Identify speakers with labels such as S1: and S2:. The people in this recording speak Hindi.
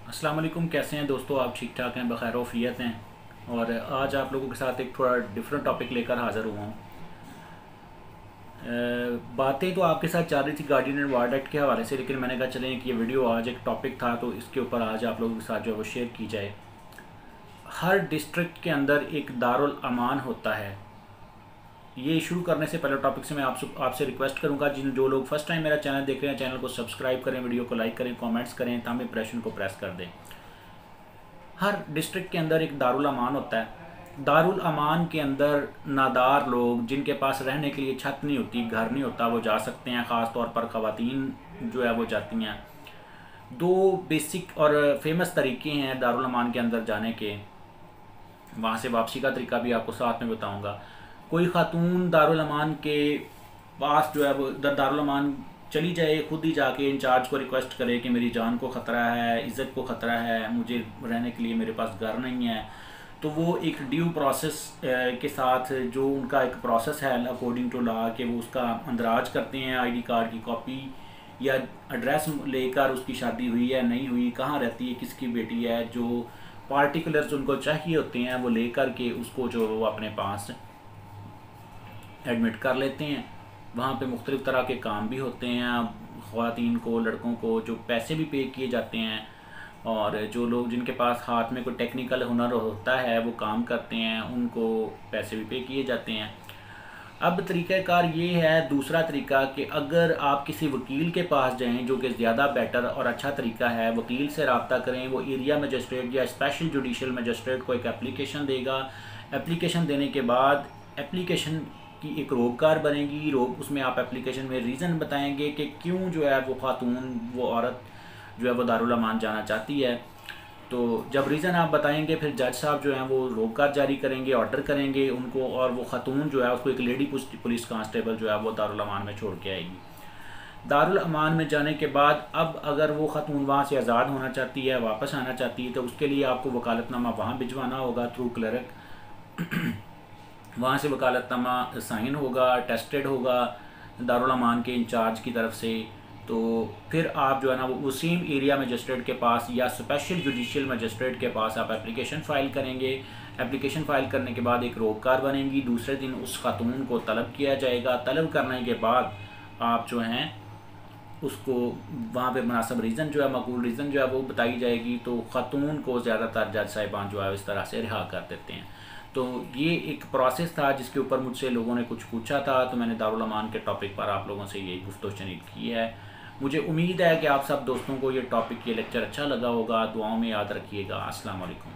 S1: अस्सलाम वालेकुम। कैसे हैं दोस्तों? आप ठीक ठाक हैं, बखैर वफ़ियत हैं। और आज आप लोगों के साथ एक थोड़ा डिफरेंट टॉपिक लेकर हाज़िर हुआ हूँ। बातें तो आपके साथ चल रही थी गार्डियन एंड वार्ड एक्ट के हवाले से, लेकिन मैंने कहा चलें कि ये वीडियो आज एक टॉपिक था तो इसके ऊपर आज आप लोगों के साथ जो है वो शेयर की जाए। हर डिस्ट्रिक्ट के अंदर एक दारुल अमान होता है। ये शुरू करने से पहले टॉपिक से मैं आपसे रिक्वेस्ट करूंगा, जिन जो लोग फर्स्ट टाइम मेरा चैनल देख रहे हैं, चैनल को सब्सक्राइब करें, वीडियो को लाइक करें, कमेंट्स करें, तामी प्रेशन को प्रेस कर दें। हर डिस्ट्रिक्ट के अंदर एक दारुल अमान होता है। दारुल अमान के अंदर नादार लोग, जिनके पास रहने के लिए छत नहीं होती, घर नहीं होता, वो जा सकते हैं। ख़ास तौर पर ख़वातीन जो है वो जाती हैं। दो बेसिक और फेमस तरीके हैं दारुल अमान के अंदर जाने के। वहाँ से वापसी का तरीका भी आपको साथ में बताऊँगा। कोई खातून दारुल अमान के पास जो है वो दारुल अमान चली जाए, खुद ही जाके इंचार्ज को रिक्वेस्ट करे कि मेरी जान को ख़तरा है, इज़्ज़त को ख़तरा है, मुझे रहने के लिए मेरे पास घर नहीं है। तो वो एक ड्यू प्रोसेस के साथ, जो उनका एक प्रोसेस है अकॉर्डिंग टू लॉ, कि वो उसका अंदराज करते हैं, आईडी कार्ड की कॉपी या एड्रेस लेकर, उसकी शादी हुई है नहीं हुई, कहाँ रहती है, किसकी बेटी है, जो पार्टिकुलर्स उनको चाहिए होते हैं वो लेकर के उसको जो वो अपने पास एडमिट कर लेते हैं। वहाँ पे मुख्तलिफ़ तरह के काम भी होते हैं। ख़वातीन को, लड़कों को जो पैसे भी पे किए जाते हैं, और जो लोग जिनके पास हाथ में कोई टेक्निकल हुनर होता है वो काम करते हैं, उनको पैसे भी पे किए जाते हैं। अब तरीक़ाकार ये है, दूसरा तरीका, कि अगर आप किसी वकील के पास जाएं, जो कि ज़्यादा बेटर और अच्छा तरीका है, वकील से रब्ता करें। वो एरिया मजिस्ट्रेट या स्पेशल जुडिशल मजिस्ट्रेट को एक एप्लीकेशन देगा। एप्लीकेशन देने के बाद एप्लीकेशन की एक रोबकार बनेगी। उसमें आप एप्लीकेशन में रीज़न बताएंगे कि क्यों जो है वो खातून, वो औरत जो है वो दारुल अमान जाना चाहती है। तो जब रीज़न आप बताएंगे, फिर जज साहब जो हैं वो रोबकार जारी करेंगे, ऑर्डर करेंगे उनको, और वो खातून जो है उसको एक लेडी पुलिस कांस्टेबल जो है वो दारुल अमान में छोड़ के आएगी। दारुल अमान में जाने के बाद अब अगर वो खातून वहाँ से आज़ाद होना चाहती है, वापस आना चाहती है, तो उसके लिए आपको वकालतनामा वहाँ भिजवाना होगा थ्रू क्लर्क। वहाँ से वकालतनामा साइन होगा, टेस्टेड होगा दारुल अमान के इंचार्ज की तरफ से। तो फिर आप जो है ना वो सेम एरिया मजिस्ट्रेट के पास या स्पेशल जुडिशियल मजिस्ट्रेट के पास आप एप्लीकेशन फ़ाइल करेंगे। एप्लीकेशन फ़ाइल करने के बाद एक रोबकार बनेगी। दूसरे दिन उस खातून को तलब किया जाएगा। तलब करने के बाद आप जो हैं उसको वहाँ पे मुनासिब रीज़न जो है, मकबूल रीज़न जो है वो बताई जाएगी। तो ख़ातून को ज़्यादातर जज साहिबान जो है इस तरह से रिहा कर देते हैं। तो ये एक प्रोसेस था जिसके ऊपर मुझसे लोगों ने कुछ पूछा था, तो मैंने दारुल अमान के टॉपिक पर आप लोगों से यही गुफ्तगू शनीद की है। मुझे उम्मीद है कि आप सब दोस्तों को ये टॉपिक, ये लेक्चर अच्छा लगा होगा। दुआओं में याद रखिएगा। अस्सलाम वालेकुम।